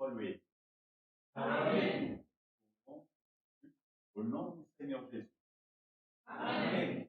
soit loué. Amen. Au nom du Seigneur Jésus. Amen.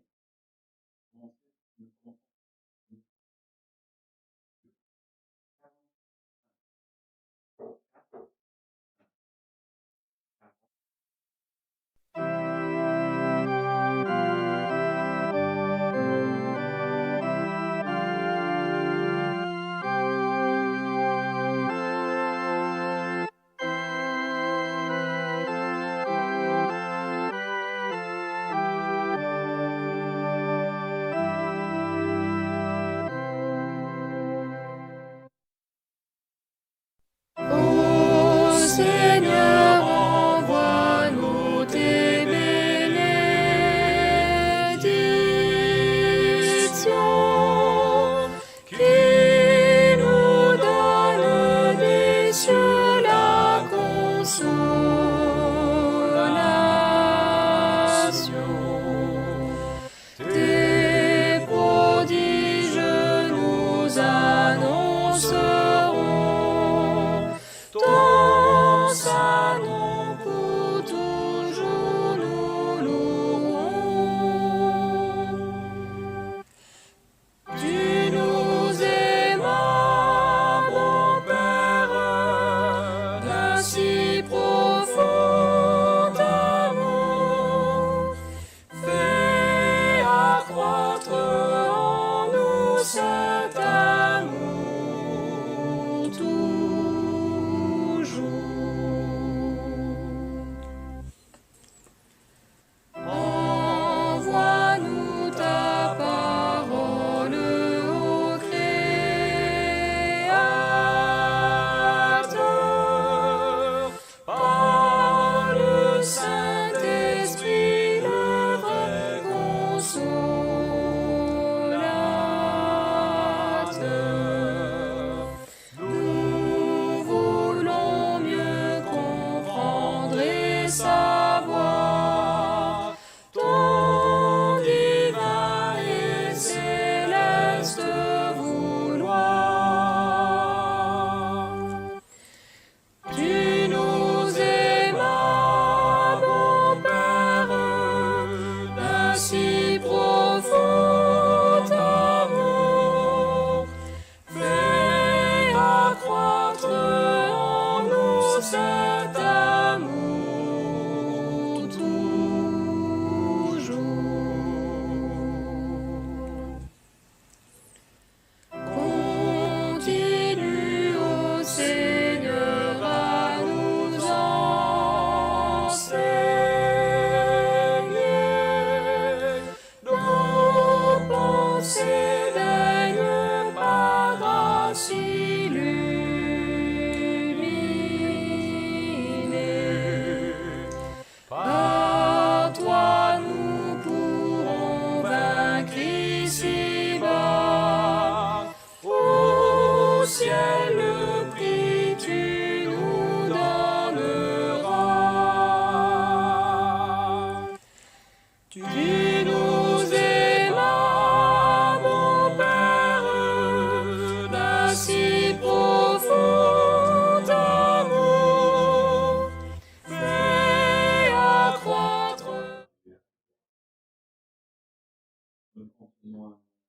Nous continuons à les yeux.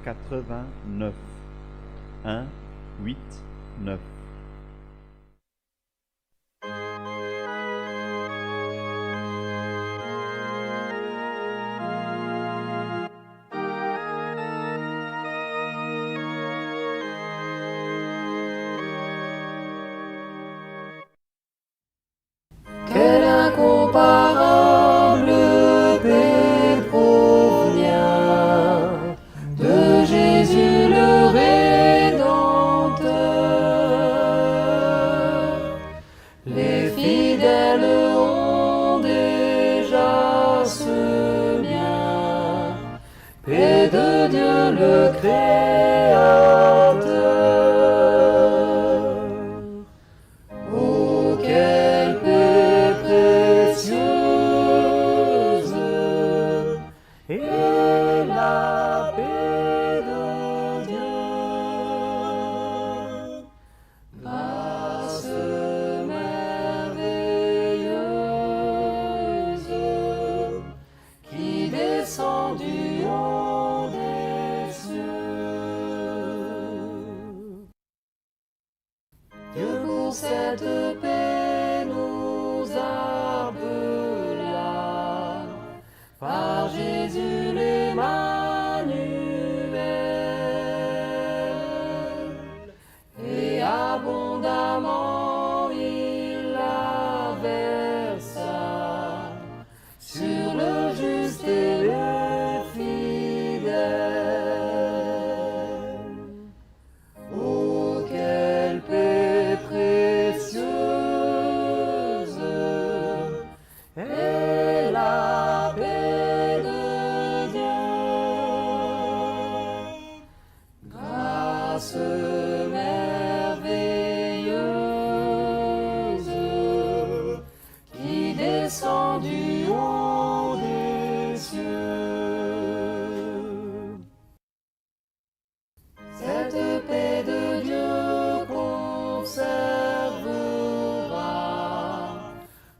89. 1, 8, 9. Quelle incomparable paix provient de Jésus le Rédempteur. Les fidèles ont déjà ce bien, paix de Dieu le Créateur. Oh, quelle paix précieuse est la paix de descend du haut des cieux. Cette paix de Dieu conservera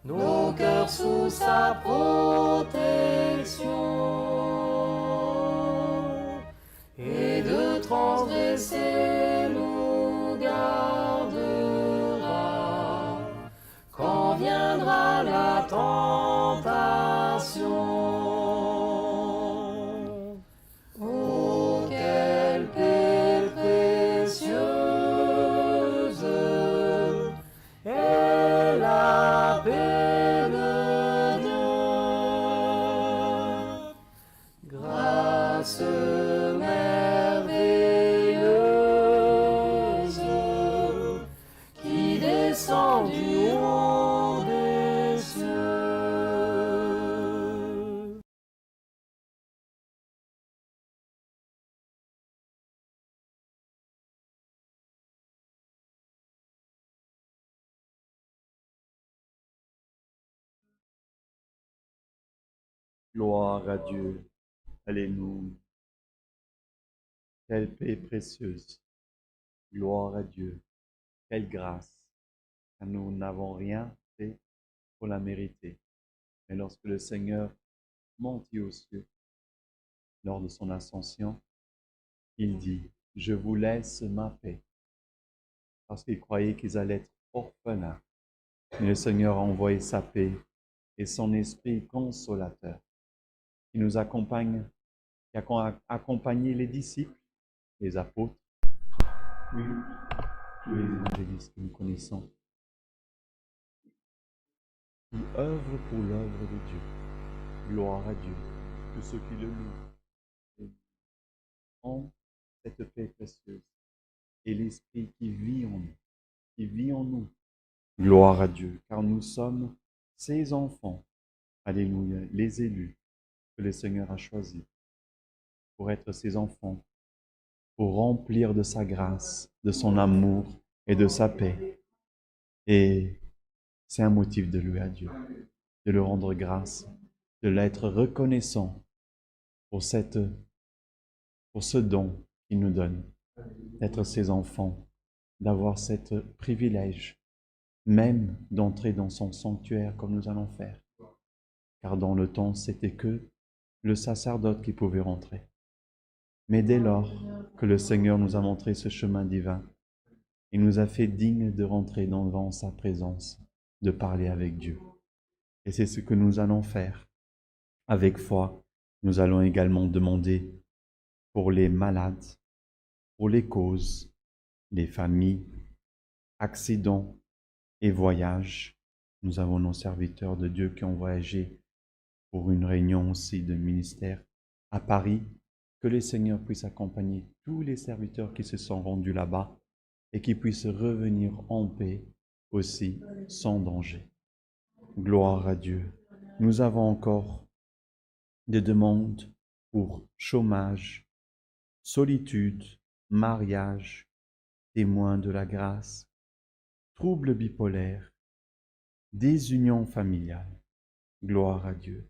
nos cœurs sous sa protection, et de transgresser nous gardera quand viendra la tentation. Oh, quelle paix précieuse est la paix de Dieu. Grâce merveilleuse qui descend du haut des cieux. Gloire à Dieu. Alléluia. Quelle paix précieuse. Gloire à Dieu. Quelle grâce. Car nous n'avons rien fait pour la mériter. Mais lorsque le Seigneur montit aux cieux, lors de son ascension, il dit, je vous laisse ma paix. Parce qu'ils croyaient qu'ils allaient être orphelins. Mais le Seigneur a envoyé sa paix et son esprit consolateur qui nous accompagne, qui a accompagné les disciples, les apôtres, oui, tous les évangélistes que nous connaissons, qui œuvrent pour l'œuvre de Dieu. Gloire à Dieu. Tous ceux qui le louent ont cette paix précieuse et l'esprit qui vit en nous, qui vit en nous. Gloire à Dieu, car nous sommes ses enfants. Alléluia, les élus que le Seigneur a choisis pour être ses enfants, pour remplir de sa grâce, de son amour et de sa paix. Et c'est un motif de louer à Dieu, de le rendre grâce, de l'être reconnaissant pour ce don qu'il nous donne, d'être ses enfants, d'avoir ce privilège, même d'entrer dans son sanctuaire comme nous allons faire. Car dans le temps, c'était que le sacerdoce qui pouvait rentrer. Mais dès lors que le Seigneur nous a montré ce chemin divin, il nous a fait dignes de rentrer devant sa présence, de parler avec Dieu. Et c'est ce que nous allons faire. Avec foi, nous allons également demander pour les malades, pour les causes, les familles, accidents et voyages. Nous avons nos serviteurs de Dieu qui ont voyagé pour une réunion aussi de ministère à Paris. Que le Seigneur puisse accompagner tous les serviteurs qui se sont rendus là-bas et qui puissent revenir en paix aussi, sans danger. Gloire à Dieu. Nous avons encore des demandes pour chômage, solitude, mariage, témoins de la grâce, troubles bipolaires, désunion familiale. Gloire à Dieu.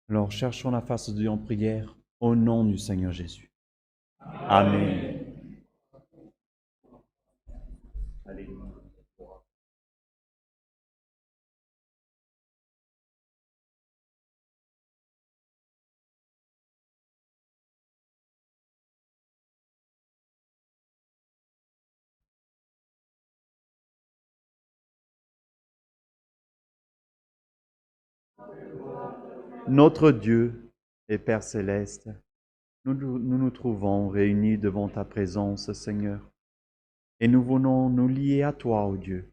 Alors cherchons la face de Dieu en prière au nom du Seigneur Jésus. Amen. Alléluia. Notre Dieu et Père céleste, nous nous trouvons réunis devant ta présence, Seigneur, et nous venons nous lier à toi, ô Dieu.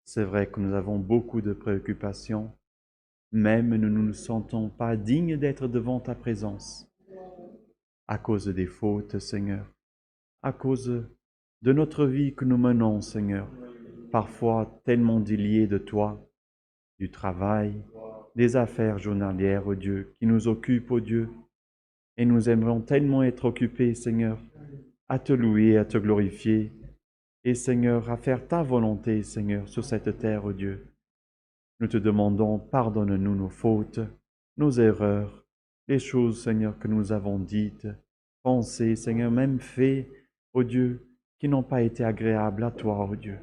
C'est vrai que nous avons beaucoup de préoccupations, même nous ne nous sentons pas dignes d'être devant ta présence, à cause des fautes, Seigneur, à cause de notre vie que nous menons, Seigneur, parfois tellement déliés de toi, du travail, des affaires journalières, ô Dieu, qui nous occupent, ô Dieu, et nous aimerions tellement être occupés, Seigneur, à te louer, à te glorifier, et Seigneur, à faire ta volonté, Seigneur, sur cette terre, ô Dieu. Nous te demandons, pardonne-nous nos fautes, nos erreurs, les choses, Seigneur, que nous avons dites, pensées, Seigneur, même fait, ô Dieu, qui n'ont pas été agréables à toi, ô Dieu.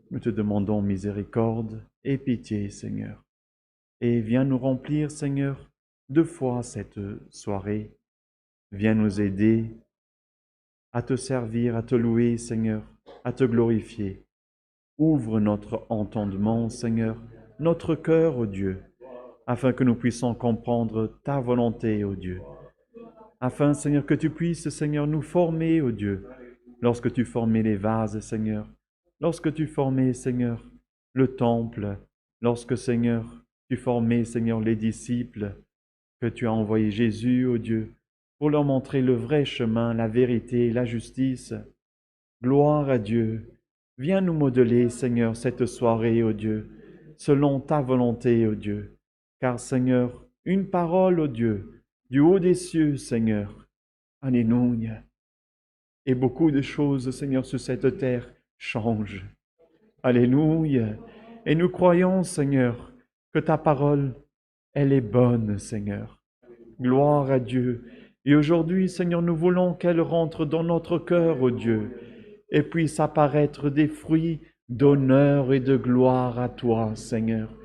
Nous te demandons miséricorde et pitié, Seigneur. Et viens nous remplir, Seigneur, de foi cette soirée. Viens nous aider à te servir, à te louer, Seigneur, à te glorifier. Ouvre notre entendement, Seigneur, notre cœur, ô Dieu, afin que nous puissions comprendre ta volonté, ô Dieu. Afin, Seigneur, que tu puisses, Seigneur, nous former, ô Dieu, lorsque tu formais les vases, Seigneur, lorsque tu formais, Seigneur, le temple, lorsque, Seigneur, tu formais, Seigneur, les disciples, que tu as envoyé Jésus, ô Dieu, pour leur montrer le vrai chemin, la vérité, la justice. Gloire à Dieu. Viens nous modeler, Seigneur, cette soirée, ô Dieu, selon ta volonté, ô Dieu. Car, Seigneur, une parole, ô Dieu, du haut des cieux, Seigneur. Alléluia. Et beaucoup de choses, Seigneur, sur cette terre changent. Alléluia. Et nous croyons, Seigneur, que ta parole, elle est bonne, Seigneur. Gloire à Dieu. Et aujourd'hui, Seigneur, nous voulons qu'elle rentre dans notre cœur, ô Dieu, et puisse apparaître des fruits d'honneur et de gloire à toi, Seigneur.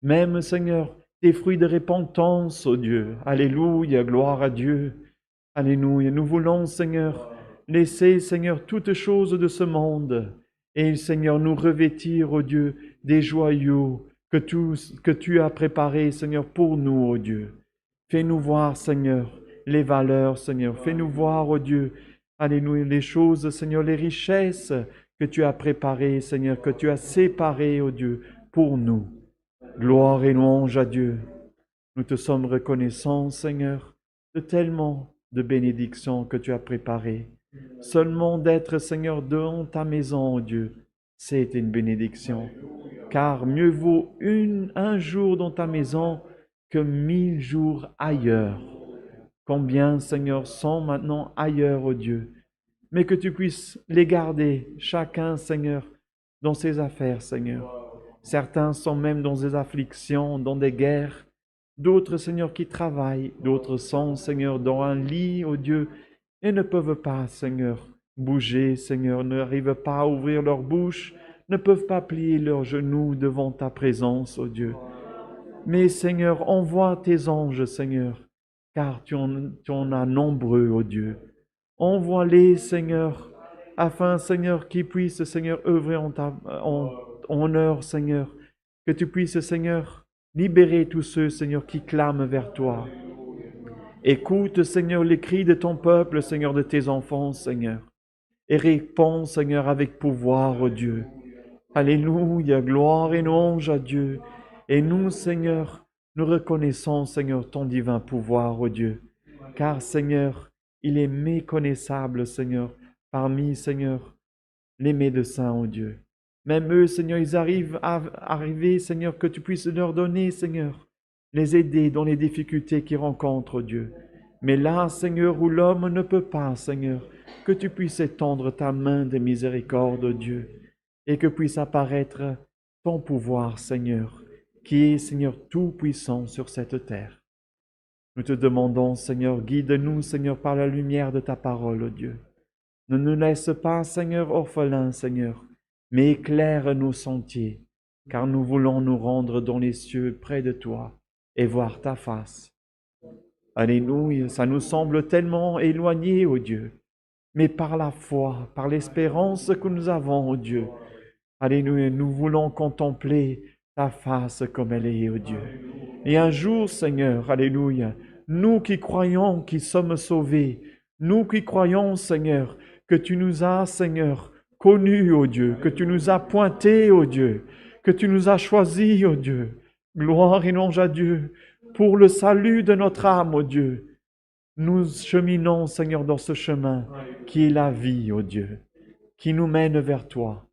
Même, Seigneur, des fruits de repentance, ô Dieu. Alléluia, gloire à Dieu. Alléluia. Nous voulons, Seigneur, laisser, Seigneur, toutes choses de ce monde et, Seigneur, nous revêtir, ô Dieu, des joyaux que tu as préparés, Seigneur, pour nous, ô Dieu. Fais-nous voir, Seigneur, les valeurs, Seigneur. Fais-nous voir, ô Dieu, alléluia, les choses, Seigneur, les richesses que tu as préparées, Seigneur, que tu as séparées, ô Dieu, pour nous. Gloire et louange à Dieu. Nous te sommes reconnaissants, Seigneur, de tellement de bénédictions que tu as préparées. Seulement d'être, Seigneur, dans ta maison, ô Dieu, c'est une bénédiction. Car mieux vaut un jour dans ta maison que 1000 jours ailleurs. Combien, Seigneur, sont maintenant ailleurs, ô Dieu, mais que tu puisses les garder, chacun, Seigneur, dans ses affaires, Seigneur. Certains sont même dans des afflictions, dans des guerres. D'autres, Seigneur, qui travaillent. D'autres sont, Seigneur, dans un lit, ô Dieu, et ne peuvent pas, Seigneur, bouger, Seigneur, n'arrivent pas à ouvrir leur bouche, ne peuvent pas plier leurs genoux devant ta présence, ô Dieu. Mais, Seigneur, envoie tes anges, Seigneur, car tu en as nombreux, ô Dieu. Envoie-les, Seigneur, afin, Seigneur, qu'ils puissent, Seigneur, œuvrer en honneur, Seigneur. Que tu puisses, Seigneur, libérer tous ceux, Seigneur, qui clament vers toi. Écoute, Seigneur, les cris de ton peuple, Seigneur, de tes enfants, Seigneur. Et réponds, Seigneur, avec pouvoir, ô Dieu. Alléluia, gloire et louange à Dieu. Et nous, Seigneur, nous reconnaissons, Seigneur, ton divin pouvoir, ô Dieu. Car, Seigneur, il est méconnaissable, Seigneur, parmi, Seigneur, les médecins, ô Dieu. Même eux, Seigneur, ils arrivent à arriver, Seigneur, que tu puisses leur donner, Seigneur, les aider dans les difficultés qu'ils rencontrent, ô Dieu. Mais là, Seigneur, où l'homme ne peut pas, Seigneur, que tu puisses étendre ta main de miséricorde, ô Dieu, et que puisse apparaître ton pouvoir, Seigneur, qui est, Seigneur, tout-puissant sur cette terre. Nous te demandons, Seigneur, guide-nous, Seigneur, par la lumière de ta parole, ô Dieu. Ne nous laisse pas, Seigneur, orphelins, Seigneur, mais éclaire nos sentiers, car nous voulons nous rendre dans les cieux près de toi et voir ta face. Alléluia, ça nous semble tellement éloigné, ô Dieu, mais par la foi, par l'espérance que nous avons, ô Dieu, alléluia, nous voulons contempler ta face comme elle est, ô Dieu. Et un jour, Seigneur, alléluia, nous qui croyons qui sommes sauvés, nous qui croyons, Seigneur, que tu nous as, Seigneur, connus, ô Dieu, que tu nous as pointés, ô Dieu, que tu nous as choisis, ô Dieu. Gloire et louange à Dieu pour le salut de notre âme, ô Dieu. Nous cheminons, Seigneur, dans ce chemin qui est la vie, ô Dieu, qui nous mène vers toi.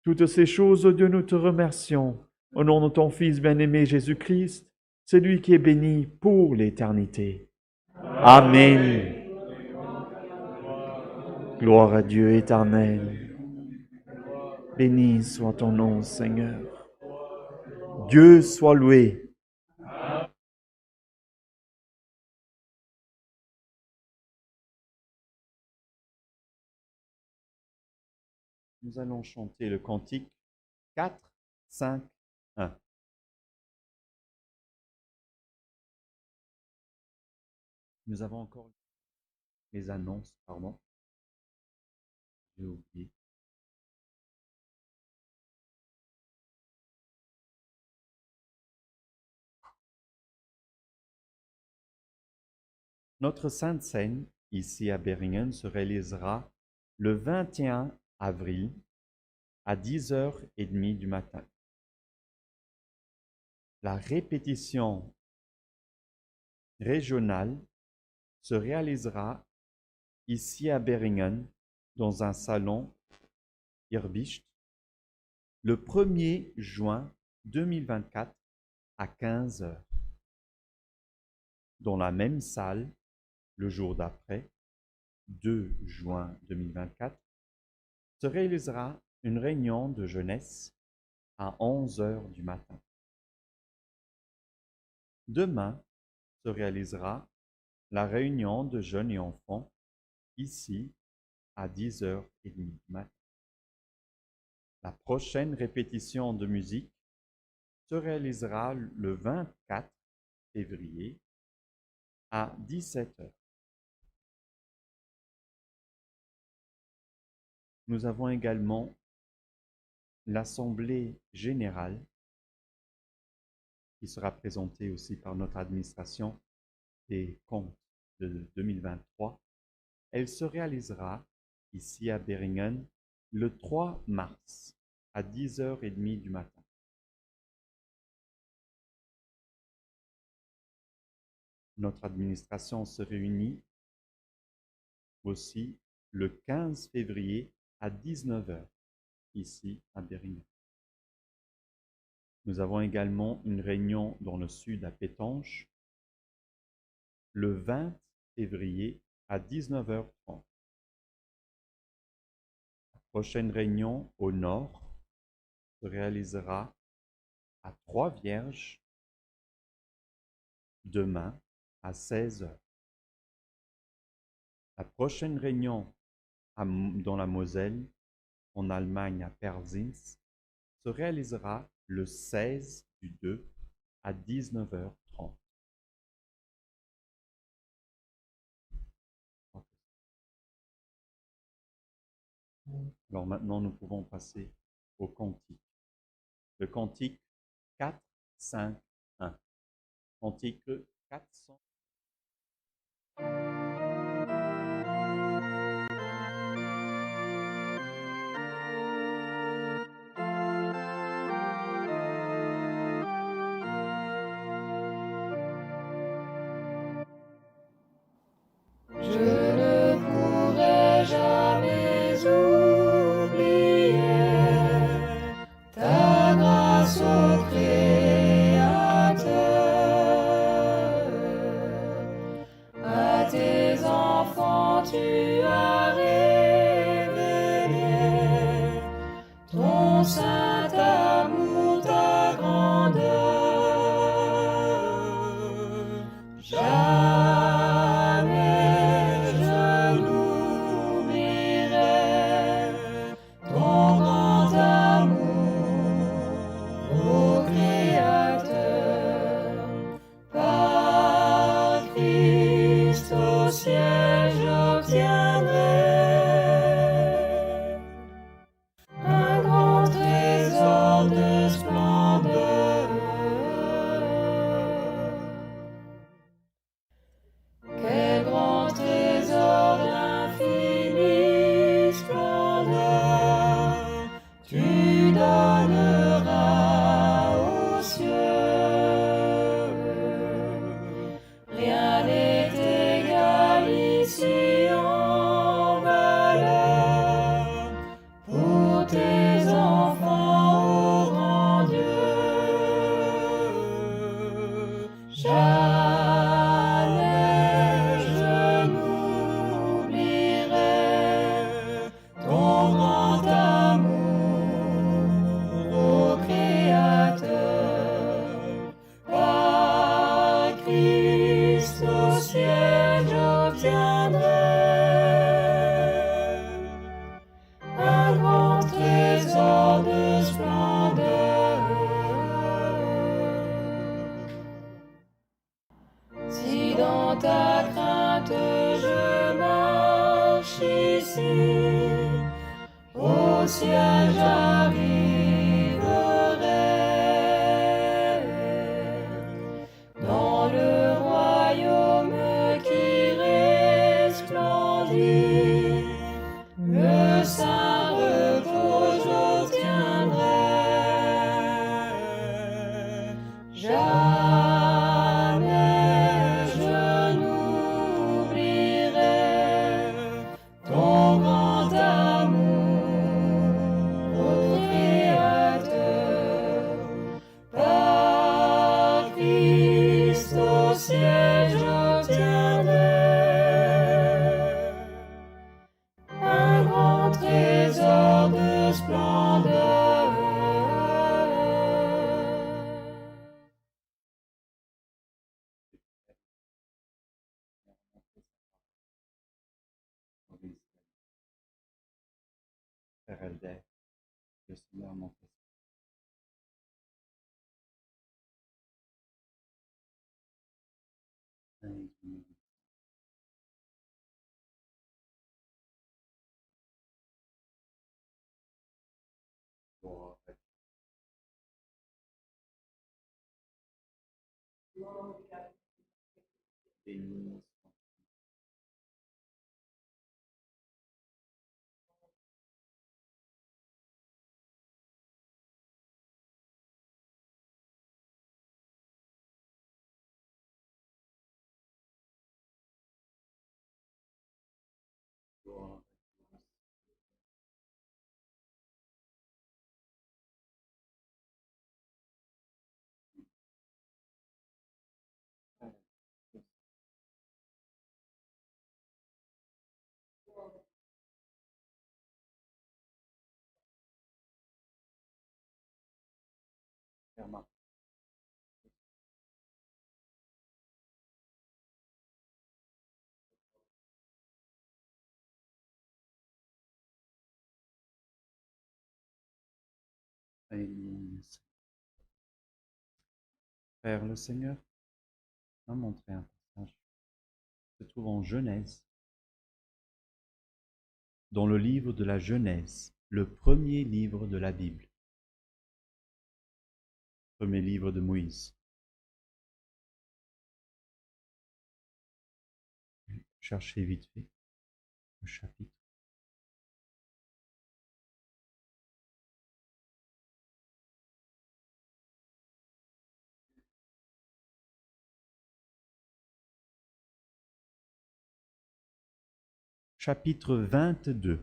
Toutes ces choses, ô Dieu, nous te remercions. Au nom de ton Fils bien-aimé Jésus-Christ, celui qui est béni pour l'éternité. Amen. Gloire à Dieu éternel. Béni soit ton nom, Seigneur. Dieu soit loué. Nous allons chanter le cantique 4, 5, 1. Nous avons encore les annonces, pardon. J'ai oublié. Notre Sainte Seine, ici à Beringen, se réalisera le 21 avril à 10h30 du matin. La répétition régionale se réalisera ici à Beringen dans un salon Irbicht le 1er juin 2024 à 15h. Dans la même salle, le jour d'après, 2 juin 2024, se réalisera une réunion de jeunesse à 11h du matin. Demain se réalisera la réunion de jeunes et enfants ici à 10h30 du matin. La prochaine répétition de musique se réalisera le 24 février à 17h. Nous avons également l'Assemblée générale qui sera présentée aussi par notre administration des comptes de 2023. Elle se réalisera ici à Beringen le 3 mars à 10h30 du matin. Notre administration se réunit aussi le 15 février à 19h ici à Beringen. Nous avons également une réunion dans le sud à Pétange le 20 février à 19h30. La prochaine réunion au nord se réalisera à Trois-Vierges demain à 16h. La prochaine réunion dans la Moselle, en Allemagne à Persins, se réalisera le 16 du 2 à 19h30. Alors maintenant, nous pouvons passer au cantique. Le cantique 4, 5, 1. Cantique 400. Je ne pourrai jamais oublier ta grâce au Créateur, à tes ta crainte je marche ici, au ciel j'arriverai, dans le royaume qui resplendit, le saint repos j'obtiendrai. Jamais je n'oublierai ton grand amour, ô Créateur. Par Christ au ciel j'obtiendrai un grand trésor de splendeur. Père Elder, le Seigneur montre béni. Père Marc, béni. Père, le Seigneur m'a montré un passage qui se trouve en Genèse, dans le livre de la Genèse, le premier livre de la Bible, premier livre de Moïse. Cherchez vite fait le chapitre. Chapitre 22.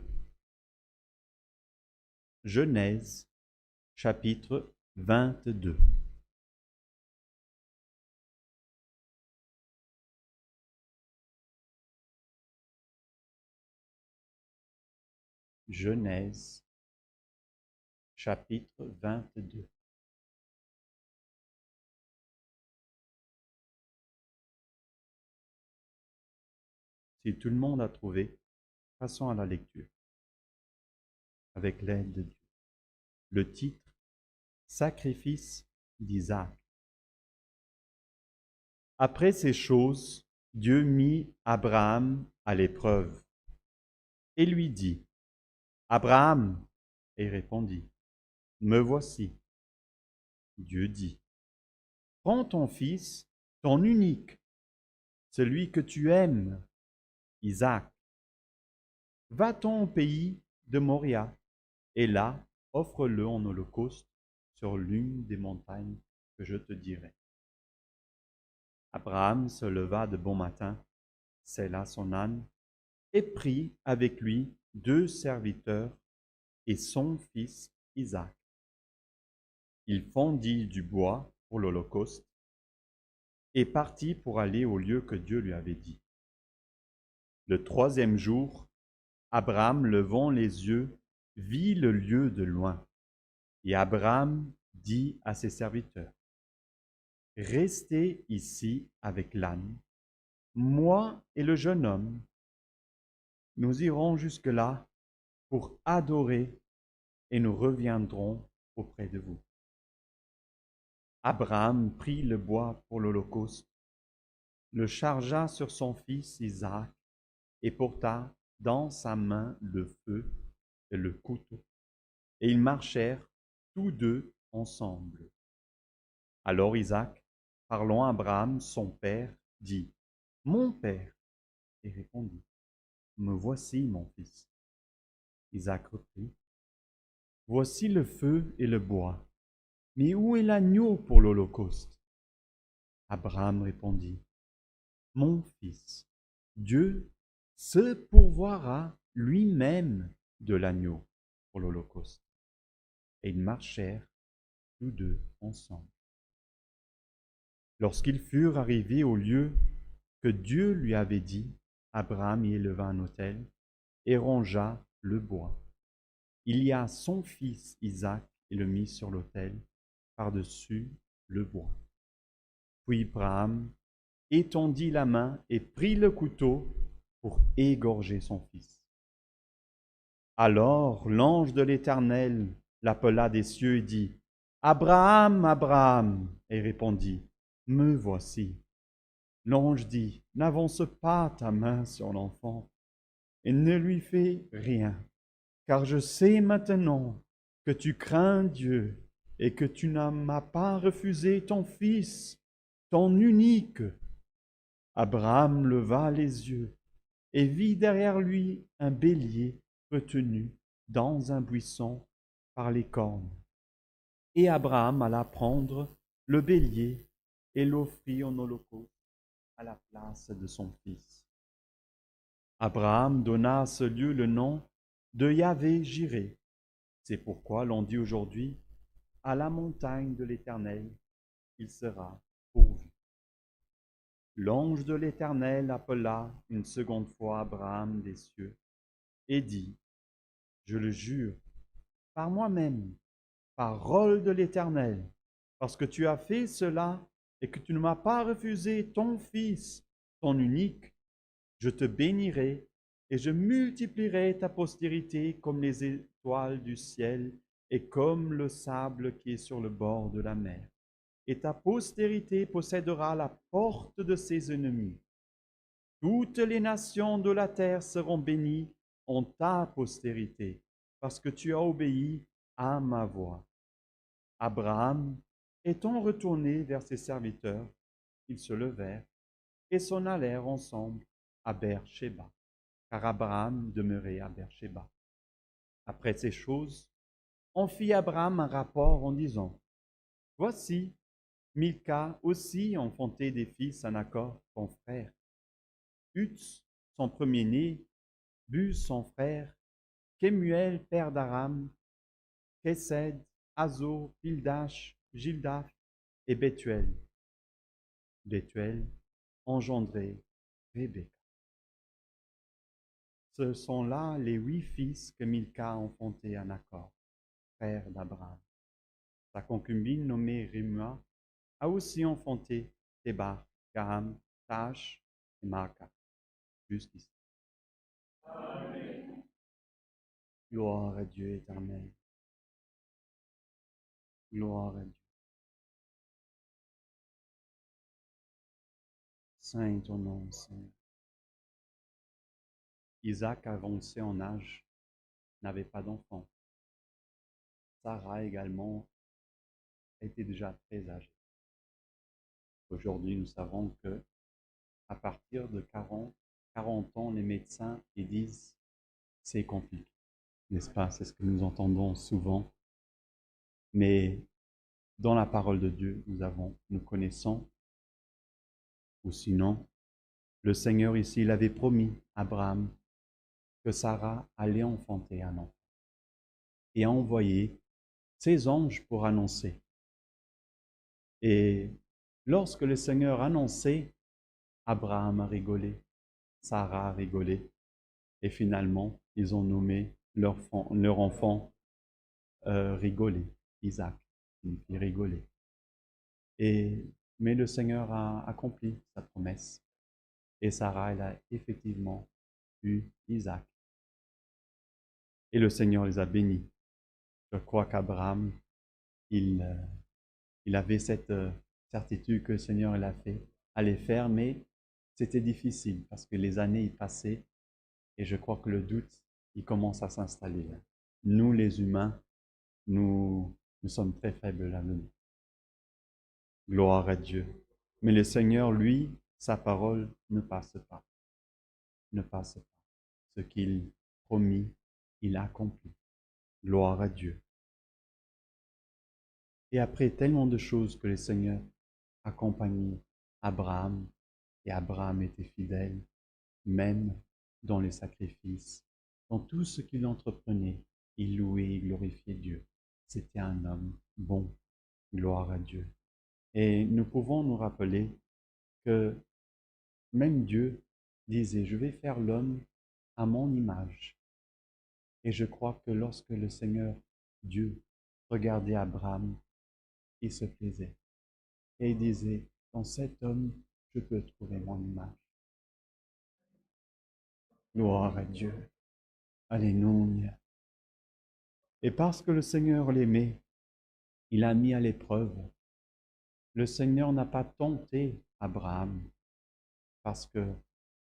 Genèse, chapitre 22. Genèse, chapitre 22. Si tout le monde a trouvé, passons à la lecture, avec l'aide de Dieu. Le titre, Sacrifice d'Isaac. Après ces choses, Dieu mit Abraham à l'épreuve et lui dit, Abraham, et il répondit, me voici. Dieu dit, prends ton fils, ton unique, celui que tu aimes, Isaac. Va-t'en au pays de Moria, et là, offre-le en holocauste sur l'une des montagnes que je te dirai. Abraham se leva de bon matin, sella son âne, et prit avec lui 2 serviteurs et son fils Isaac. Il fendit du bois pour l'holocauste et partit pour aller au lieu que Dieu lui avait dit. Le 3e jour, Abraham, levant les yeux, vit le lieu de loin. Et Abraham dit à ses serviteurs, « Restez ici avec l'âne, moi et le jeune homme. Nous irons jusque-là pour adorer et nous reviendrons auprès de vous. » Abraham prit le bois pour l'holocauste, le chargea sur son fils Isaac et porta dans sa main le feu et le couteau. Et ils marchèrent tous deux ensemble. Alors Isaac, parlant à Abraham, son père, dit, « Mon père !» Et répondit, « Me voici, mon fils. » Isaac reprit, « Voici le feu et le bois, mais où est l'agneau pour l'holocauste ?» Abraham répondit, « Mon fils, Dieu se pourvoira lui-même de l'agneau pour l'holocauste. » Et ils marchèrent tous deux ensemble. Lorsqu'ils furent arrivés au lieu que Dieu lui avait dit, Abraham y éleva un autel et rangea le bois. Il y a son fils Isaac et le mit sur l'autel par-dessus le bois. Puis Abraham étendit la main et prit le couteau pour égorger son fils. Alors l'ange de l'Éternel l'appela des cieux et dit, « Abraham, Abraham !» Et répondit, « Me voici. » L'ange dit, « N'avance pas ta main sur l'enfant et ne lui fais rien, car je sais maintenant que tu crains Dieu et que tu ne m'as pas refusé ton fils, ton unique. » Abraham leva les yeux et vit derrière lui un bélier retenu dans un buisson par les cornes. Et Abraham alla prendre le bélier et l'offrit en holocauste à la place de son fils. Abraham donna à ce lieu le nom de Yahvé-Jiré. C'est pourquoi l'on dit aujourd'hui, à la montagne de l'Éternel, il sera pourvu. L'ange de l'Éternel appela une seconde fois Abraham des cieux et dit, « Je le jure, par moi-même, parole de l'Éternel, parce que tu as fait cela et que tu ne m'as pas refusé ton fils, ton unique, je te bénirai et je multiplierai ta postérité comme les étoiles du ciel et comme le sable qui est sur le bord de la mer. Et ta postérité possédera la porte de ses ennemis. Toutes les nations de la terre seront bénies en ta postérité, parce que tu as obéi à ma voix. » Abraham, étant retourné vers ses serviteurs, ils se levèrent et s'en allèrent ensemble à Beer-Shéba, car Abraham demeurait à Beer-Shéba. Après ces choses, on fit à Abraham un rapport en disant, « Voici, Milca aussi enfantait des fils à Nachor, son frère. Uts, son premier-né, Buz, son frère, Kemuel, père d'Aram, Kesed, Azo, Pildash, Gildaph et Bethuel. Bethuel engendrait Rebecca. Ce sont là les 8 fils que Milca a enfantés à Nachor, frère d'Abraham. Sa concubine nommée Rimua a aussi enfanté Tébar, Garam, Tash et Maaka. Jusqu'ici. Amen. Gloire à Dieu éternel. Gloire à Dieu. Saint est ton nom, Seigneur. Isaac, avancé en âge, n'avait pas d'enfant. Sarah également était déjà très âgée. Aujourd'hui, nous savons que à partir de 40 ans, les médecins ils disent c'est compliqué, n'est-ce pas? C'est ce que nous entendons souvent. Mais dans la parole de Dieu, nous connaissons, ou sinon, le Seigneur ici, il avait promis à Abraham que Sarah allait enfanter un enfant et a envoyé ses anges pour annoncer. Et lorsque le Seigneur annonçait, Abraham a rigolé, Sarah a rigolé, et finalement, ils ont nommé leur enfant rigolé, Isaac, qui rigolait. Mais le Seigneur a accompli sa promesse, et Sarah, elle a effectivement eu Isaac. Et le Seigneur les a bénis. Je crois qu'Abraham, il avait cette certitude que le Seigneur allait faire, mais C'était difficile parce que les années y passaient et je crois que le doute, il commence à s'installer là. Nous, les humains, nous sommes très faibles là-dedans. Gloire à Dieu. Mais le Seigneur, lui, sa parole ne passe pas. Ne passe pas. Ce qu'il promit, il accomplit. Gloire à Dieu. Et après tellement de choses que le Seigneur accompagnait Abraham, et Abraham était fidèle, même dans les sacrifices, dans tout ce qu'il entreprenait, il louait et glorifiait Dieu. C'était un homme bon. Gloire à Dieu. Et nous pouvons nous rappeler que même Dieu disait, je vais faire l'homme à mon image. Et je crois que lorsque le Seigneur Dieu regardait Abraham, il se plaisait. Et il disait, dans cet homme, je peux trouver mon image. Gloire à Dieu. Alléluia. Et parce que le Seigneur l'aimait, il a mis à l'épreuve. Le Seigneur n'a pas tenté Abraham, parce que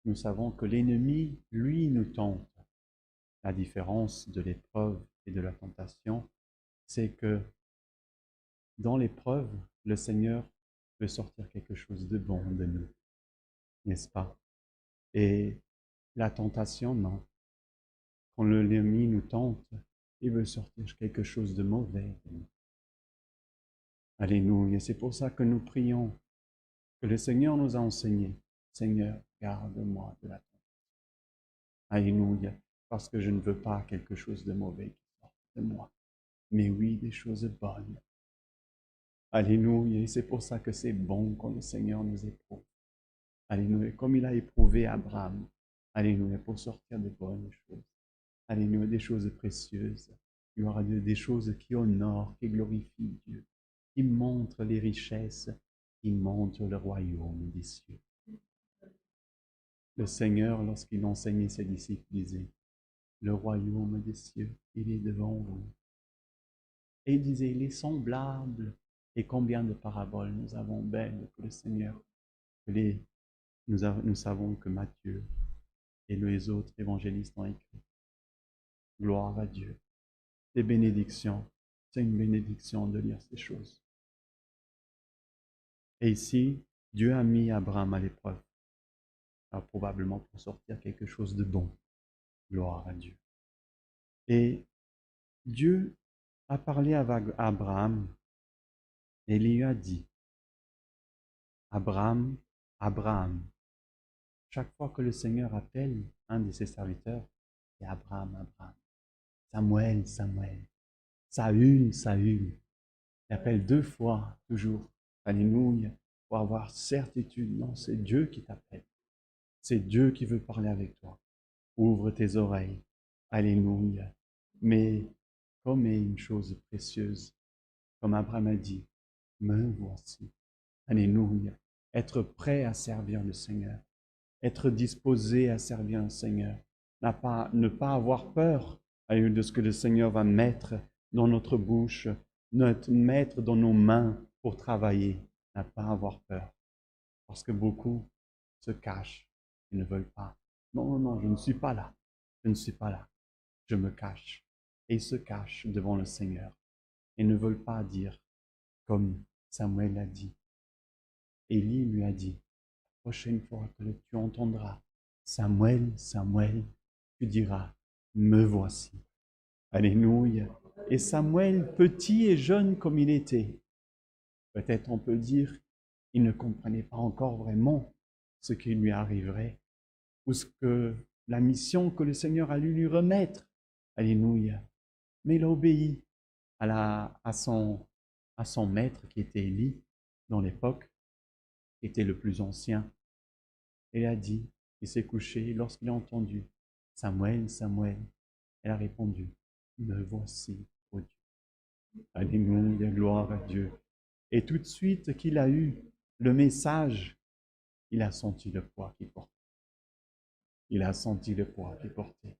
nous savons que l'ennemi, lui, nous tente. La différence de l'épreuve et de la tentation, c'est que dans l'épreuve, le Seigneur veut sortir quelque chose de bon de nous, n'est-ce pas? Et la tentation, non. Quand l'ennemi nous tente, il veut sortir quelque chose de mauvais de nous. Alléluia. C'est pour ça que nous prions, que le Seigneur nous a enseigné. Seigneur, garde-moi de la tentation. Alléluia. Parce que je ne veux pas quelque chose de mauvais qui sorte de moi, mais oui, des choses bonnes. Alléluia. Et c'est pour ça que c'est bon quand le Seigneur nous éprouve. Alléluia. Comme il a éprouvé Abraham. Alléluia. Pour sortir de bonnes choses. Alléluia. Des choses précieuses. Il y aura des choses qui honorent, qui glorifient Dieu, qui montrent les richesses, qui montrent le royaume des cieux. Le Seigneur, lorsqu'il enseignait ses disciples, disait, le royaume des cieux, il est devant vous. Et il disait, il est semblable. Et combien de paraboles nous avons belles que le Seigneur, nous savons que Matthieu et les autres évangélistes ont écrit. Gloire à Dieu. Des bénédictions. C'est une bénédiction de lire ces choses. Et ici, Dieu a mis Abraham à l'épreuve. Probablement pour sortir quelque chose de bon. Gloire à Dieu. Et Dieu a parlé à Abraham et il lui a dit, Abraham, Abraham. Chaque fois que le Seigneur appelle un de ses serviteurs, c'est Abraham, Abraham. Samuel, Samuel. Saül, Saül. Il appelle 2 fois, toujours. Alléluia. Pour avoir certitude. Non, c'est Dieu qui t'appelle. C'est Dieu qui veut parler avec toi. Ouvre tes oreilles. Alléluia. Mais comme est une chose précieuse, comme Abraham a dit, me voici. Alléluia. Être prêt à servir le Seigneur. Être disposé à servir le Seigneur. Ne pas avoir peur de ce que le Seigneur va mettre dans notre bouche, mettre dans nos mains pour travailler. Ne pas avoir peur. Parce que beaucoup se cachent et ne veulent pas. Non, non, je ne suis pas là. Je ne suis pas là. Je me cache. Et ils se cachent devant le Seigneur. Et ne veulent pas dire, comme Samuel l'a dit. Élie lui a dit, la prochaine fois que tu entendras Samuel, Samuel, tu diras, me voici. Alléluia. Et Samuel, petit et jeune comme il était, peut-être on peut dire, il ne comprenait pas encore vraiment ce qui lui arriverait, ou la mission que le Seigneur a lui remettre. Alléluia. Mais il a obéi à son maître qui était Élie dans l'époque, qui était le plus ancien. Et il a dit, il s'est couché, lorsqu'il a entendu Samuel, Samuel, elle a répondu, me voici, ô Dieu. Alléluia, gloire à Dieu. Et tout de suite qu'il a eu le message, il a senti le poids qu'il portait. Il a senti le poids qu'il portait.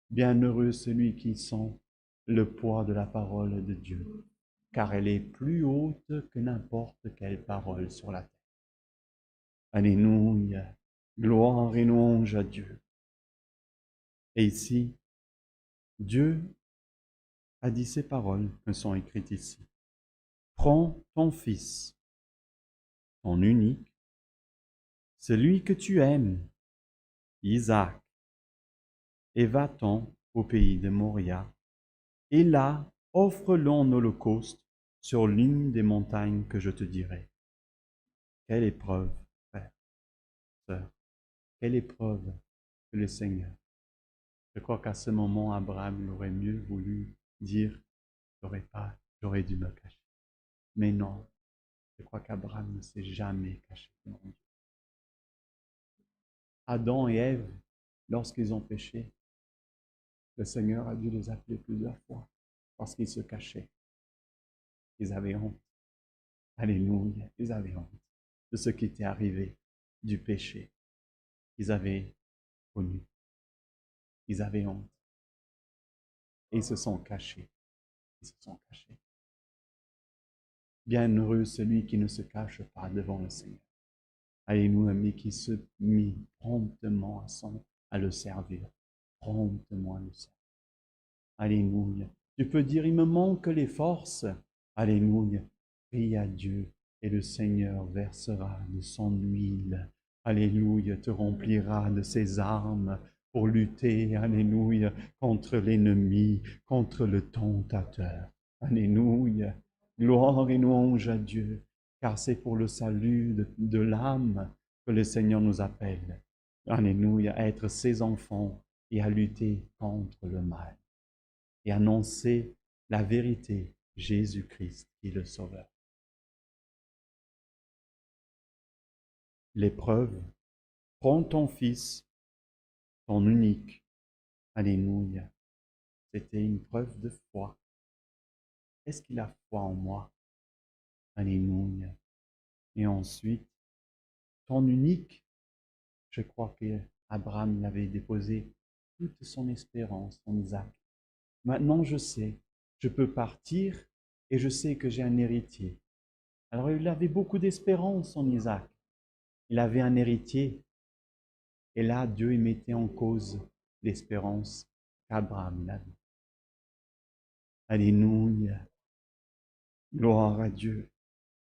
Bienheureux celui qui sent le poids de la parole de Dieu, car elle est plus haute que n'importe quelle parole sur la terre. Alléluia. Gloire et louange à Dieu. Et ici, Dieu a dit ces paroles qui sont écrites ici. Prends ton fils, ton unique, celui que tu aimes, Isaac, et va-t'en au pays de Moria, et là, offre-le en holocauste sur l'une des montagnes que je te dirai. Quelle épreuve, frère, sœur, quelle épreuve que le Seigneur. Je crois qu'à ce moment, Abraham aurait mieux voulu dire, j'aurais dû me cacher. Mais non, je crois qu'Abraham ne s'est jamais caché devant Dieu. Adam et Ève, lorsqu'ils ont péché, le Seigneur a dû les appeler plusieurs fois parce qu'ils se cachaient. Ils avaient honte. Alléluia, ils avaient honte de ce qui était arrivé, du péché qu'ils avaient connu. Ils avaient honte. Et ils se sont cachés. Ils se sont cachés. Bienheureux celui qui ne se cache pas devant le Seigneur. Alléluia, mais qui se mit promptement à le servir. Promptement à le servir. Alléluia. Tu peux dire, il me manque les forces. Alléluia. Prie à Dieu et le Seigneur versera de son huile. Alléluia, te remplira de ses armes pour lutter, alléluia, contre l'ennemi, contre le tentateur. Alléluia. Gloire et louange à Dieu, car c'est pour le salut de l'âme que le Seigneur nous appelle. Alléluia, à être ses enfants et à lutter contre le mal. Et annoncer la vérité, Jésus-Christ qui est le Sauveur. L'épreuve, prends ton fils, ton unique. Alléluia. C'était une preuve de foi. Est-ce qu'il a foi en moi? Alléluia. Et ensuite, ton unique, je crois qu'Abraham l'avait déposé toute son espérance en Isaac. Maintenant, je sais, je peux partir et je sais que j'ai un héritier. Alors, il avait beaucoup d'espérance en Isaac. Il avait un héritier. Et là, Dieu y mettait en cause l'espérance qu'Abraham avait. Alléluia. Gloire à Dieu.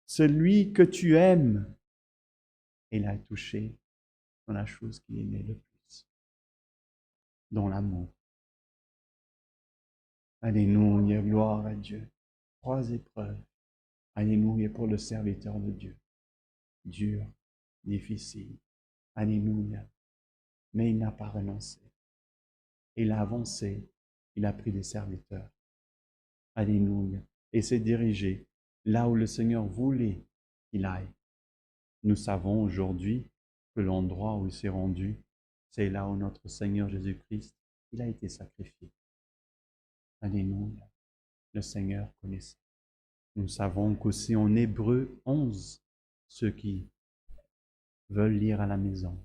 Celui que tu aimes, il a touché dans la chose qui aimait le plus, dans l'amour. Alléluia, gloire à Dieu. 3 épreuves. Alléluia pour le serviteur de Dieu. Dur, difficile. Alléluia. Mais il n'a pas renoncé. Il a avancé. Il a pris des serviteurs. Alléluia. Et s'est dirigé là où le Seigneur voulait qu'il aille. Nous savons aujourd'hui que l'endroit où il s'est rendu, c'est là où notre Seigneur Jésus-Christ, il a été sacrifié. Alléluia. Le Seigneur connaissait. Nous savons qu'aussi en Hébreux 11, ceux qui veulent lire à la maison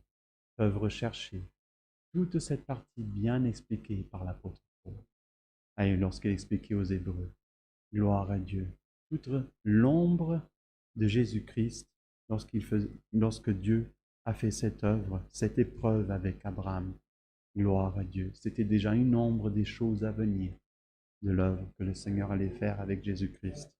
peuvent rechercher toute cette partie bien expliquée par l'apôtre Paul. Et lorsqu'il expliquait aux Hébreux, gloire à Dieu, toute l'ombre de Jésus-Christ, lorsque Dieu a fait cette œuvre, cette épreuve avec Abraham, gloire à Dieu, c'était déjà une ombre des choses à venir, de l'œuvre que le Seigneur allait faire avec Jésus-Christ.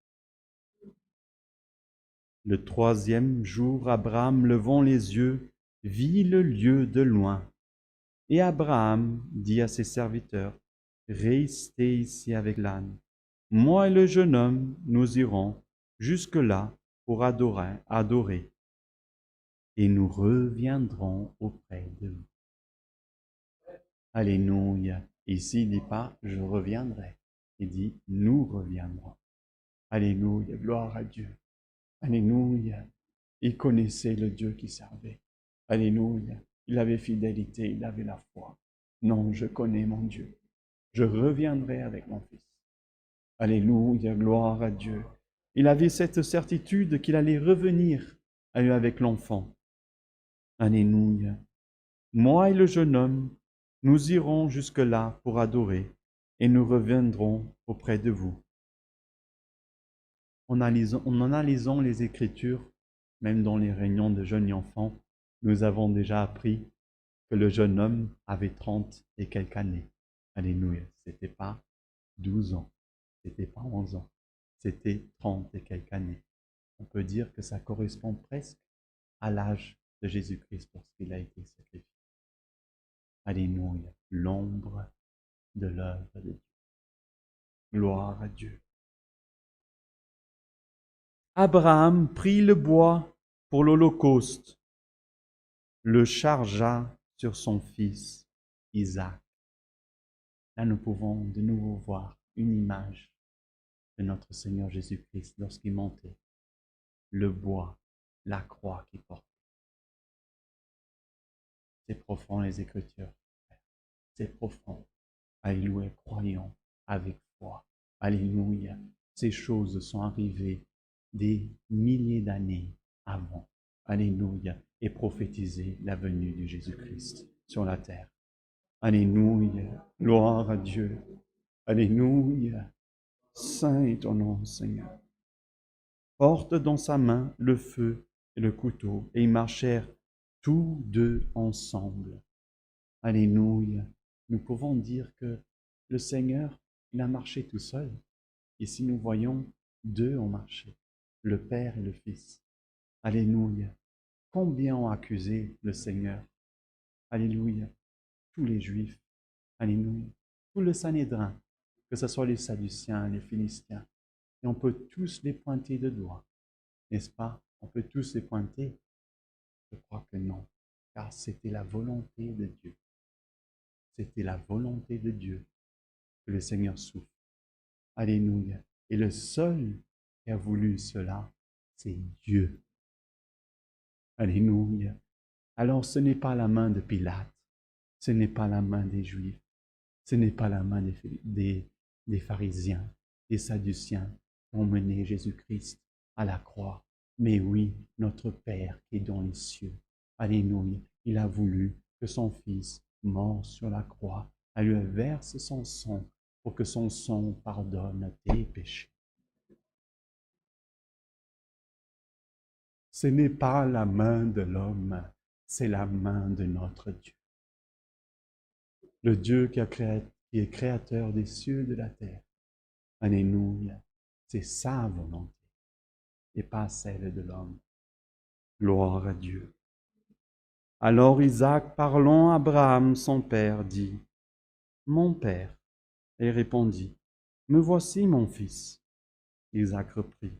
Le 3e jour, Abraham, levant les yeux, vit le lieu de loin. Et Abraham dit à ses serviteurs, « Restez ici avec l'âne. Moi et le jeune homme, nous irons jusque-là pour adorer, et nous reviendrons auprès de vous. » Alléluia. Ici, il ne dit pas « je reviendrai », il dit « nous reviendrons ». Alléluia, gloire à Dieu. Alléluia. Il connaissait le Dieu qu'il servait. Alléluia. Il avait fidélité, il avait la foi. Non, je connais mon Dieu. Je reviendrai avec mon fils. Alléluia, gloire à Dieu. Il avait cette certitude qu'il allait revenir avec l'enfant. Alléluia. Moi et le jeune homme, nous irons jusque-là pour adorer et nous reviendrons auprès de vous. En analysant les Écritures, même dans les réunions de jeunes et enfants, Nous avons déjà appris que le jeune homme avait 30 et quelques années. Alléluia. C'était pas 12 ans. C'était pas 11 ans. C'était 30 et quelques années. On peut dire que ça correspond presque à l'âge de Jésus-Christ lorsqu'il a été sacrifié. Alléluia. L'ombre de l'œuvre de Dieu. Gloire à Dieu. Abraham prit le bois pour l'Holocauste, le chargea sur son fils Isaac. Là, nous pouvons de nouveau voir une image de notre Seigneur Jésus-Christ lorsqu'il montait le bois, la croix qu'il porte. C'est profond les Écritures. C'est profond. Alléluia, croyons avec foi. Alléluia. Ces choses sont arrivées des milliers d'années avant. Alléluia. Et prophétiser la venue de Jésus-Christ sur la terre. Alléluia. Gloire à Dieu. Alléluia. Saint est ton nom, Seigneur. Porte dans sa main le feu et le couteau, et ils marchèrent tous deux ensemble. Alléluia. Nous pouvons dire que le Seigneur, il a marché tout seul. Ici, nous voyons deux ont marché, le Père et le Fils. Alléluia. Combien ont accusé le Seigneur? Alléluia. Tous les Juifs. Alléluia. Tout le Sanhédrin, que ce soit les Sadduciens, les Philistins. Et on peut tous les pointer de doigt. N'est-ce pas? On peut tous les pointer? Je crois que non. Car c'était la volonté de Dieu. C'était la volonté de Dieu que le Seigneur souffre. Alléluia. Et le seul qui a voulu cela, c'est Dieu. Alléluia. Alors ce n'est pas la main de Pilate, ce n'est pas la main des Juifs, ce n'est pas la main des pharisiens, des Sadduciens qui ont mené Jésus-Christ à la croix. Mais oui, notre Père qui est dans les cieux. Alléluia. Il a voulu que son Fils, mort sur la croix, lui verse son sang pour que son sang pardonne tes péchés. Ce n'est pas la main de l'homme, c'est la main de notre Dieu. Le Dieu qui est créateur des cieux et de la terre. Alléluia. C'est sa volonté et pas celle de l'homme. Gloire à Dieu. Alors Isaac, parlant à Abraham, son père, dit, « Mon père. » Et répondit, « Me voici, mon fils. » Isaac reprit,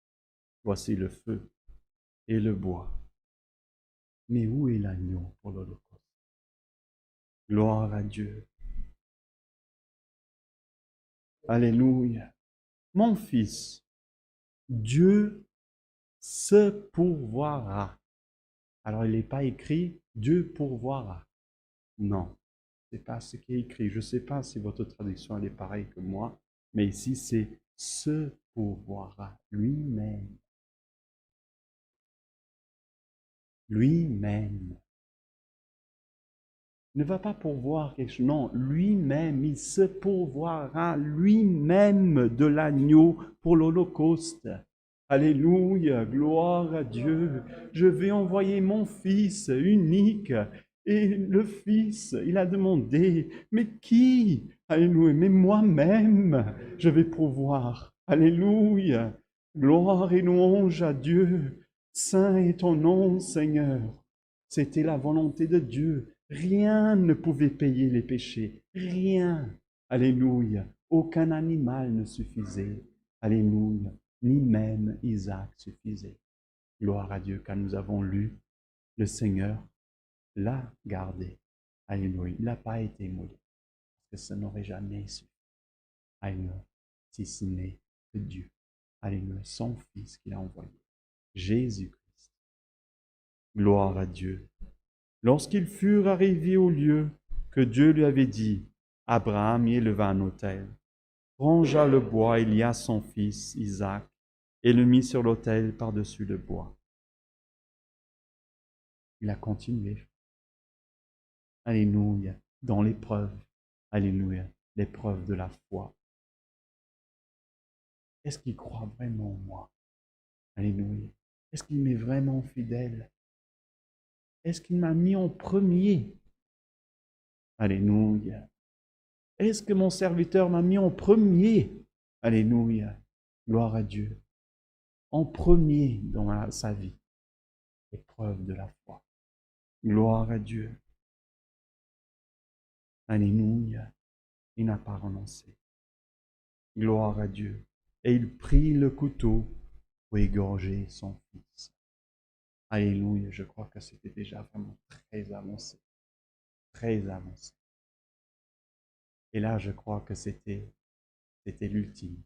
« Voici le feu et le bois. Mais où est l'agneau pour l'holocauste? » Gloire à Dieu. Alléluia. Mon fils, Dieu se pourvoira. Alors, il n'est pas écrit Dieu pourvoira. Non, ce n'est pas ce qui est écrit. Je ne sais pas si votre traduction elle est pareille que moi, mais ici c'est se pourvoira lui-même. Lui-même. Ne va pas pourvoir quelque chose. Non, lui-même, il se pourvoira lui-même de l'agneau pour l'Holocauste. Alléluia, gloire à Dieu. Je vais envoyer mon Fils unique. Et le Fils, il a demandé, mais qui? Alléluia, mais moi-même, je vais pourvoir. Alléluia, gloire et louange à Dieu. Saint est ton nom, Seigneur. C'était la volonté de Dieu. Rien ne pouvait payer les péchés. Rien. Alléluia. Aucun animal ne suffisait. Alléluia. Ni même Isaac suffisait. Gloire à Dieu, car nous avons lu, le Seigneur l'a gardé. Alléluia. Il n'a pas été maudit. Parce que ça n'aurait jamais suffi. Alléluia. Si ce n'est que Dieu. Alléluia. Son Fils qu'il a envoyé. Jésus-Christ. Gloire à Dieu. Lorsqu'ils furent arrivés au lieu que Dieu lui avait dit, Abraham y éleva un autel, rangea le bois et lia son fils Isaac, et le mit sur l'autel par-dessus le bois. Il a continué. Alléluia, dans l'épreuve. Alléluia, l'épreuve de la foi. Est-ce qu'il croit vraiment en moi? Alléluia. Est-ce qu'il m'est vraiment fidèle? Est-ce qu'il m'a mis en premier? Alléluia. Est-ce que mon serviteur m'a mis en premier? Alléluia. Gloire à Dieu. En premier dans sa vie. Épreuve de la foi. Gloire à Dieu. Alléluia. Il n'a pas renoncé. Gloire à Dieu. Et il prit le couteau pour égorger son fils. Alléluia. Je crois que c'était déjà vraiment très avancé. Très avancé. Et là, je crois que c'était l'ultime.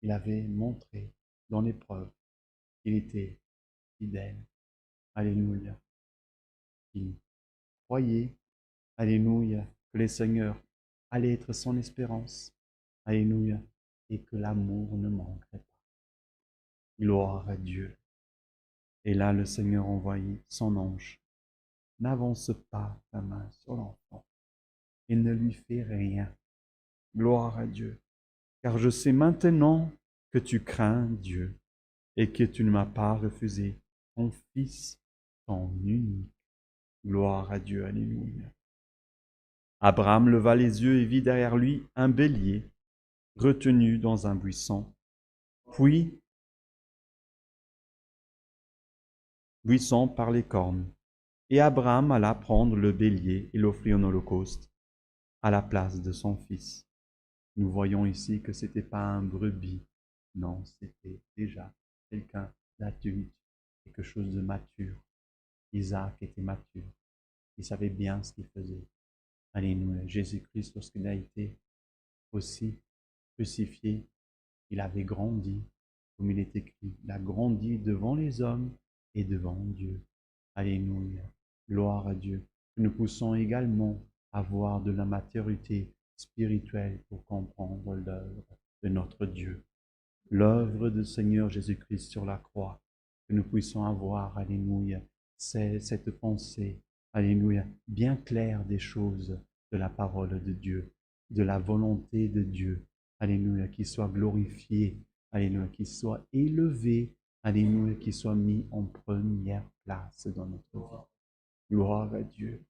Il avait montré dans l'épreuve qu'il était fidèle. Alléluia. Il croyait, alléluia, que les seigneurs allaient être son espérance. Alléluia. Et que l'amour ne manquerait pas. Gloire à Dieu. Et là, le Seigneur envoyait son ange. N'avance pas ta main sur l'enfant et ne lui fais rien. Gloire à Dieu. Car je sais maintenant que tu crains Dieu et que tu ne m'as pas refusé ton Fils, ton unique. Gloire à Dieu. Alléluia. Abraham leva les yeux et vit derrière lui un bélier retenu dans un buisson. Puis, buisson par les cornes. Et Abraham alla prendre le bélier et l'offrit en holocauste à la place de son fils. Nous voyons ici que ce n'était pas un brebis, non, c'était déjà quelqu'un d'adulte, quelque chose de mature. Isaac était mature, il savait bien ce qu'il faisait. Alléluia. Jésus-Christ, lorsqu'il a été aussi crucifié, il avait grandi, comme il est écrit, il a grandi devant les hommes et devant Dieu. Alléluia. Gloire à Dieu. Nous poussons également à avoir de la maturité spirituelle pour comprendre l'œuvre de notre Dieu. L'œuvre du Seigneur Jésus-Christ sur la croix. Que nous puissions avoir, alléluia, c'est cette pensée, alléluia, bien claire des choses de la parole de Dieu, de la volonté de Dieu. Alléluia, qui soit glorifié, alléluia, qui soit élevé, alléluia, qui soit mis en première place dans notre vie. Gloire à Dieu.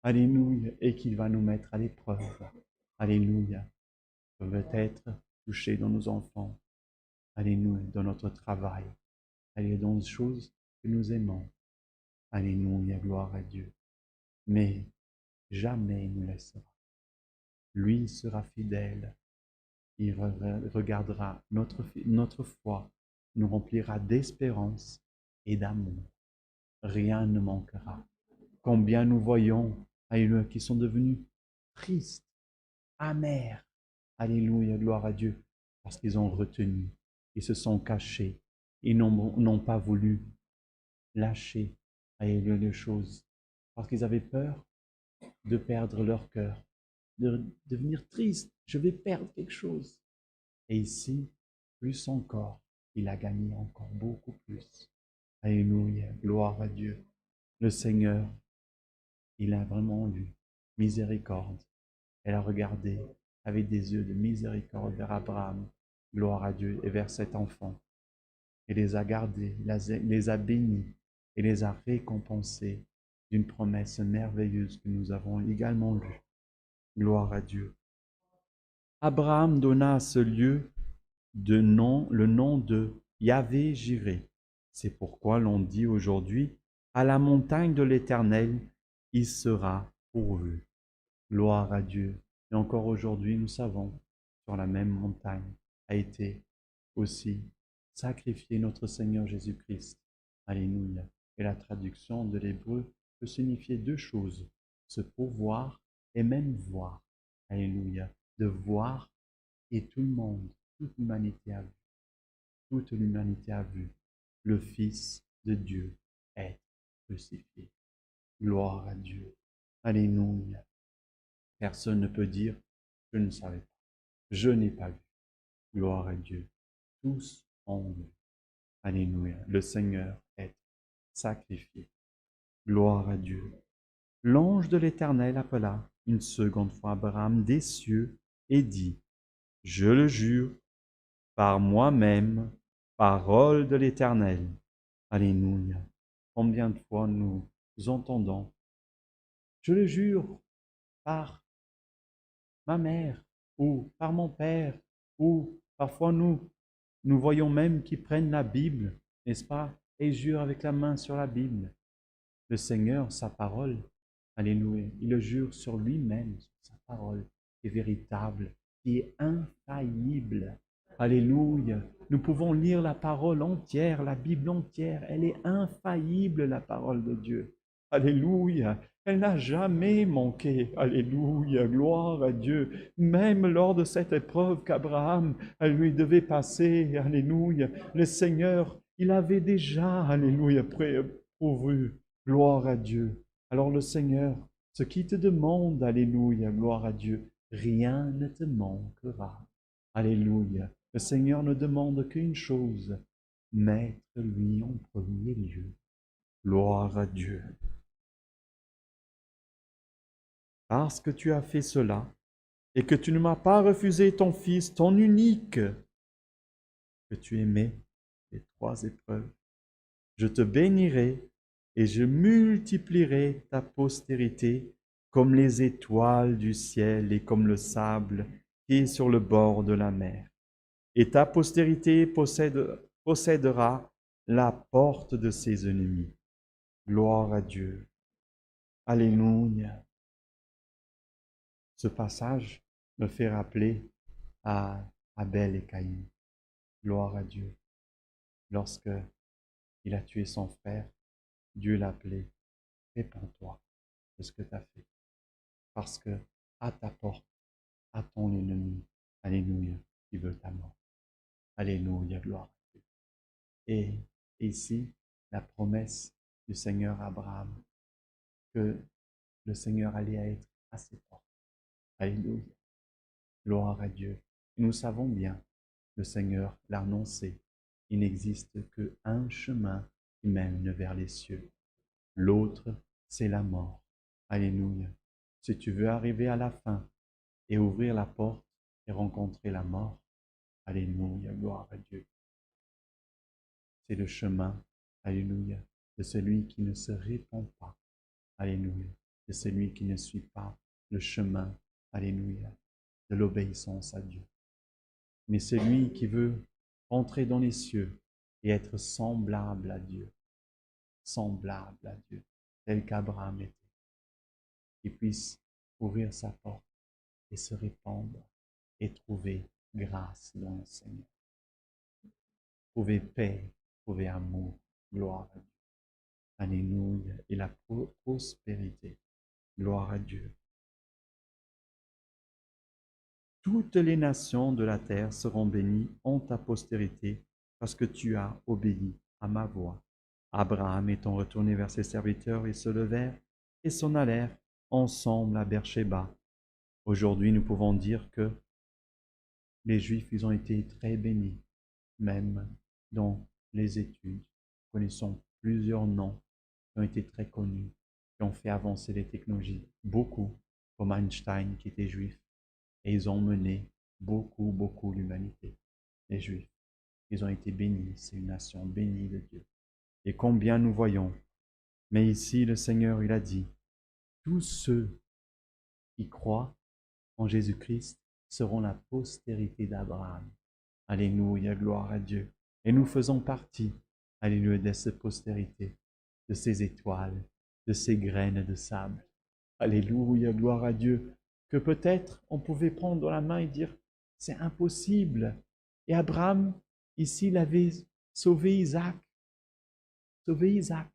Alléluia, et qu'il va nous mettre à l'épreuve. Alléluia. Peut-être toucher dans nos enfants. Alléluia, dans notre travail. Alléluia, dans les choses que nous aimons. Alléluia, gloire à Dieu. Mais jamais il nous laissera. Lui sera fidèle. Il regardera notre foi, nous remplira d'espérance et d'amour. Rien ne manquera. Combien nous voyons, alléluia, qui sont devenus tristes, amers. Alléluia, gloire à Dieu, parce qu'ils ont retenu, ils se sont cachés, ils n'ont pas voulu lâcher, alléluia, les choses, parce qu'ils avaient peur de perdre leur cœur, de devenir tristes. Je vais perdre quelque chose. Et ici, plus encore, il a gagné encore beaucoup plus. Alléluia, gloire à Dieu. Le Seigneur, il a vraiment eu miséricorde. Elle a regardé avec des yeux de miséricorde vers Abraham, gloire à Dieu, et vers cet enfant. Il les a gardés, les a bénis et les a récompensés d'une promesse merveilleuse que nous avons également lue. Gloire à Dieu. Abraham donna à ce lieu le nom de Yahvé-Jiré. C'est pourquoi l'on dit aujourd'hui, à la montagne de l'Éternel, il sera pourvu. Gloire à Dieu. Et encore aujourd'hui, nous savons, sur la même montagne a été aussi sacrifié notre Seigneur Jésus-Christ. Alléluia. Et la traduction de l'hébreu peut signifier deux choses, se pourvoir et même voir. Alléluia. De voir, et tout le monde, toute l'humanité a vu. Toute l'humanité a vu le Fils de Dieu être crucifié. Gloire à Dieu. Alléluia. Personne ne peut dire, je ne savais pas, je n'ai pas vu. Gloire à Dieu. Tous ont vu. Alléluia. Le Seigneur est sacrifié. Gloire à Dieu. L'ange de l'Éternel appela une seconde fois Abraham des cieux et dit, je le jure, par moi-même, parole de l'Éternel. Alléluia. Combien de fois nous entendons, je le jure, par ma mère, ou par mon père, ou parfois nous voyons même qu'ils prennent la Bible, n'est-ce pas, et jurent avec la main sur la Bible. Le Seigneur, sa parole, alléluia, il le jure sur lui-même, sur sa parole, qui est véritable, qui est infaillible. Alléluia. Nous pouvons lire la parole entière, la Bible entière. Elle est infaillible, la parole de Dieu. Alléluia. Elle n'a jamais manqué. Alléluia. Gloire à Dieu. Même lors de cette épreuve qu'Abraham lui devait passer. Alléluia. Le Seigneur, il avait déjà, alléluia, pourvu. Gloire à Dieu. Alors le Seigneur, ce qui te demande, alléluia, gloire à Dieu, rien ne te manquera. Alléluia. Le Seigneur ne demande qu'une chose, mettre-lui en premier lieu. Gloire à Dieu. Parce que tu as fait cela, et que tu ne m'as pas refusé ton Fils, ton unique, que tu aimais, les 3 épreuves, je te bénirai et je multiplierai ta postérité comme les étoiles du ciel et comme le sable qui est sur le bord de la mer. Et ta postérité possédera la porte de ses ennemis. Gloire à Dieu. Alléluia. Ce passage me fait rappeler à Abel et Caïn. Gloire à Dieu. Lorsque il a tué son frère, Dieu l'a appelé. Répands-toi de ce que tu as fait. Parce que à ta porte attend l'ennemi. Alléluia. Qui veut ta mort. Alléluia. Gloire à Dieu. Et ici, la promesse du Seigneur à Abraham, que le Seigneur allait être à ses portes. Alléluia. Gloire à Dieu. Et nous savons bien, le Seigneur l'a annoncé, il n'existe qu'un chemin qui mène vers les cieux. L'autre, c'est la mort. Alléluia. Si tu veux arriver à la fin et ouvrir la porte et rencontrer la mort, alléluia, gloire à Dieu. C'est le chemin, alléluia, de celui qui ne se répand pas, alléluia, de celui qui ne suit pas le chemin, alléluia, de l'obéissance à Dieu. Mais celui qui veut entrer dans les cieux et être semblable à Dieu, tel qu'Abraham était, qui puisse ouvrir sa porte et se répandre et trouver grâce dans le Seigneur. Trouver paix, trouver amour, gloire à Dieu. Alléluia. Et la prospérité, gloire à Dieu. Toutes les nations de la terre seront bénies en ta postérité parce que tu as obéi à ma voix. Abraham étant retourné vers ses serviteurs, ils se levèrent et s'en allèrent ensemble à Beersheba. Aujourd'hui, nous pouvons dire que les Juifs, ils ont été très bénis, même dans les études. Nous connaissons plusieurs noms qui ont été très connus, qui ont fait avancer les technologies. Beaucoup, comme Einstein qui était juif. Et ils ont mené beaucoup l'humanité, les Juifs. Ils ont été bénis, c'est une nation bénie de Dieu. Et combien nous voyons. Mais ici, le Seigneur, il a dit, tous ceux qui croient en Jésus-Christ seront la postérité d'Abraham. Alléluia, gloire à Dieu. Et nous faisons partie, alléluia, de cette postérité, de ces étoiles, de ces graines de sable. Alléluia, gloire à Dieu. Que peut-être on pouvait prendre dans la main et dire, c'est impossible. Et Abraham, ici, il avait sauvé Isaac. Sauvé Isaac.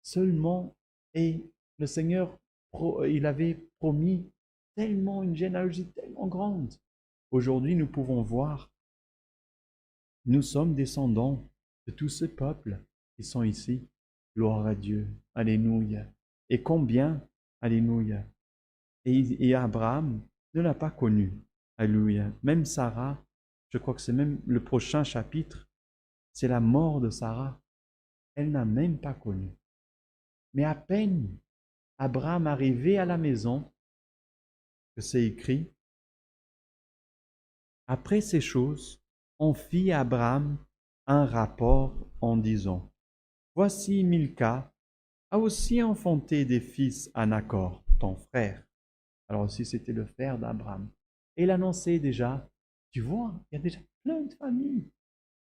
Seulement, et le Seigneur, il avait promis tellement une généalogie tellement grande. Aujourd'hui, nous pouvons voir, nous sommes descendants de tous ces peuples qui sont ici. Gloire à Dieu. Alléluia. Et combien, alléluia. Et Abraham ne l'a pas connu. Alléluia. Même Sarah, je crois que c'est même le prochain chapitre, c'est la mort de Sarah. Elle n'a même pas connu. Mais à peine Abraham arrivé à la maison, que c'est écrit, après ces choses, on fit à Abraham un rapport en disant, Voici Milca a aussi enfanté des fils à Nacor, ton frère. Alors aussi, c'était le frère d'Abraham. Et il annonçait déjà, tu vois, il y a déjà plein de familles.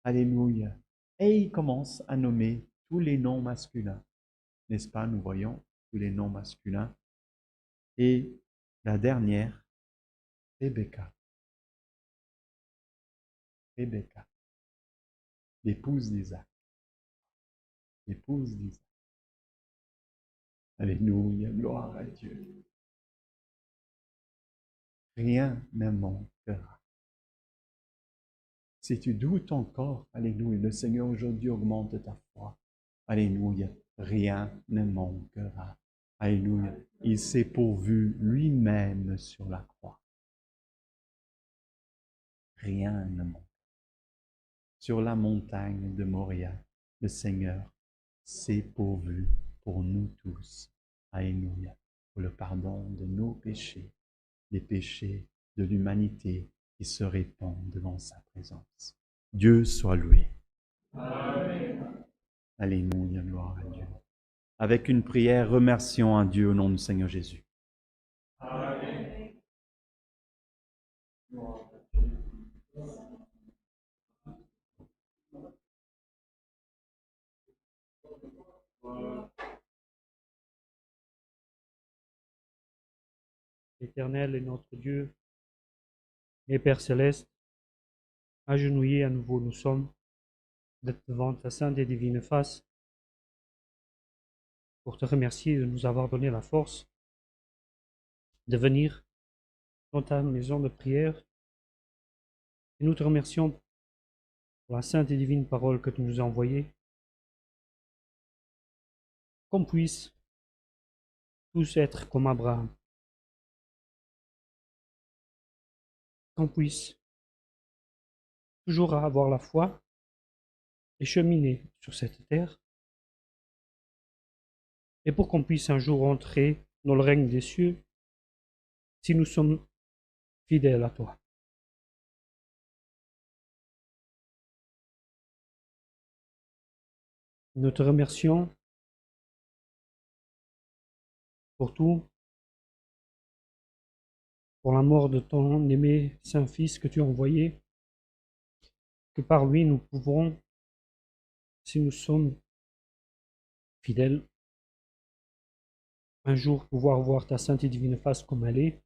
Alléluia. Et il commence à nommer tous les noms masculins. N'est-ce pas, nous voyons tous les noms masculins. Et la dernière, Rebecca. Rebecca, l'épouse d'Isaac. L'épouse d'Isaac. Alléluia, gloire à Dieu. Rien ne manquera. Si tu doutes encore, alléluia, le Seigneur aujourd'hui augmente ta foi. Alléluia, rien ne manquera. Alléluia, il s'est pourvu lui-même sur la croix. Rien ne manque. Sur la montagne de Moria, le Seigneur s'est pourvu pour nous tous. Alléluia, pour le pardon de nos péchés, les péchés de l'humanité qui se répandent devant sa présence. Dieu soit loué. Amen. Alléluia, gloire à Dieu. Avec une prière, remercions à Dieu au nom du Seigneur Jésus. Amen. Éternel est notre Dieu et Père céleste, agenouillés à nouveau nous sommes d'être devant ta sainte et divine face pour te remercier de nous avoir donné la force de venir dans ta maison de prière. Et nous te remercions pour la sainte et divine parole que tu nous as envoyée, qu'on puisse tous être comme Abraham, qu'on puisse toujours avoir la foi et cheminer sur cette terre, et pour qu'on puisse un jour entrer dans le règne des cieux si nous sommes fidèles à toi. Nous te remercions pour tout, pour la mort de ton aimé Saint-Fils que tu as envoyé, que par lui nous pouvons, si nous sommes fidèles, un jour pouvoir voir ta sainte et divine face comme elle est,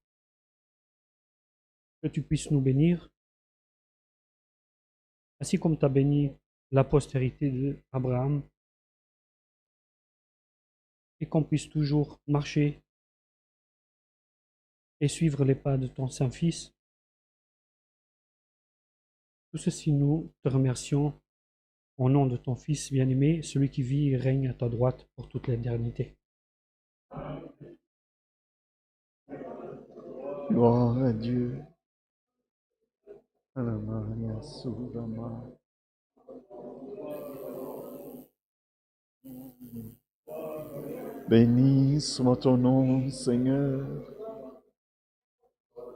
que tu puisses nous bénir, ainsi comme tu as béni la postérité d'Abraham, et qu'on puisse toujours marcher et suivre les pas de ton Saint-Fils. Tout ceci, nous te remercions au nom de ton Fils bien-aimé, celui qui vit et règne à ta droite pour toute l'éternité. Gloire à Dieu. Maria Sudama. Béni soit ton nom, Seigneur.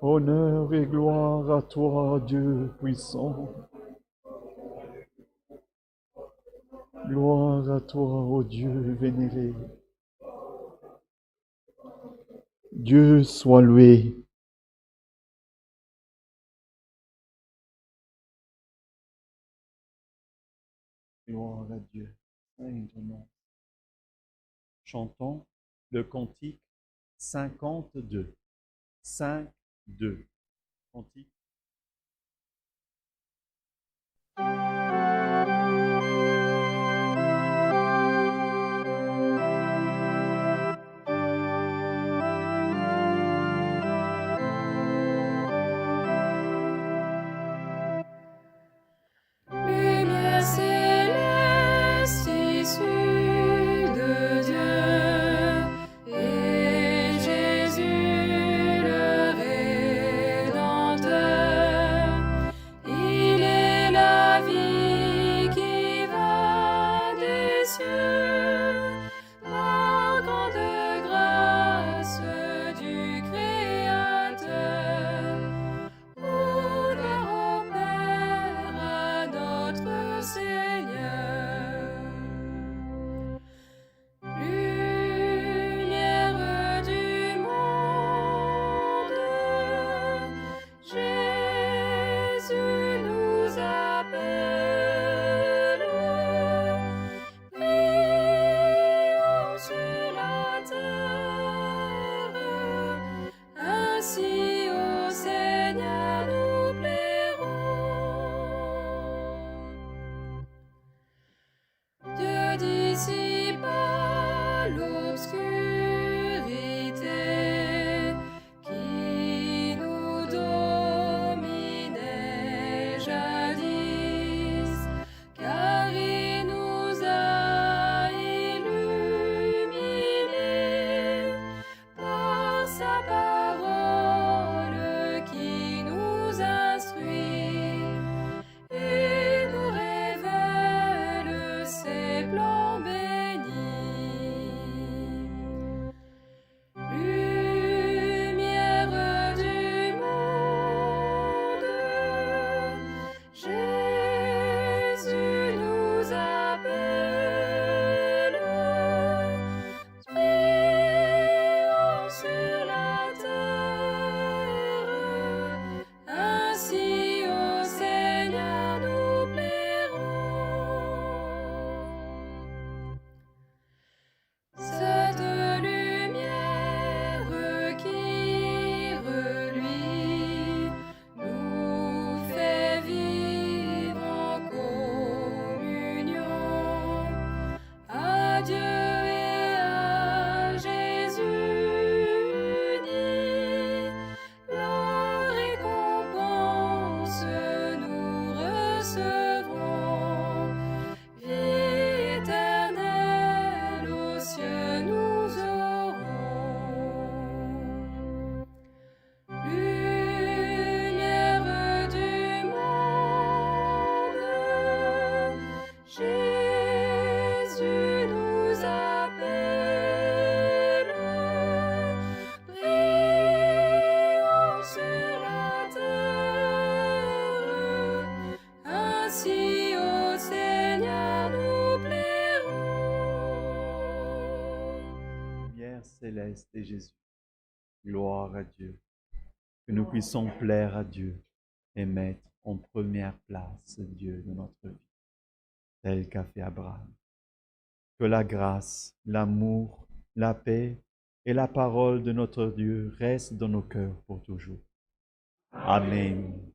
Honneur et gloire à toi, Dieu puissant. Gloire à toi, ô Dieu vénéré. Dieu soit loué. Gloire à Dieu. Saint ton nom. Chantons le cantique 52. 5-2. Cantique. Lumière céleste issue de Dieu, et Jésus le Rédempteur, il est la vie qui va des cieux, la grande grâce du Créateur. Honneur au Père, à notre Seigneur. céleste et Jésus. Gloire à Dieu. Que nous puissions plaire à Dieu et mettre en première place Dieu de notre vie, tel qu'a fait Abraham. Que la grâce, l'amour, la paix et la parole de notre Dieu restent dans nos cœurs pour toujours. Amen.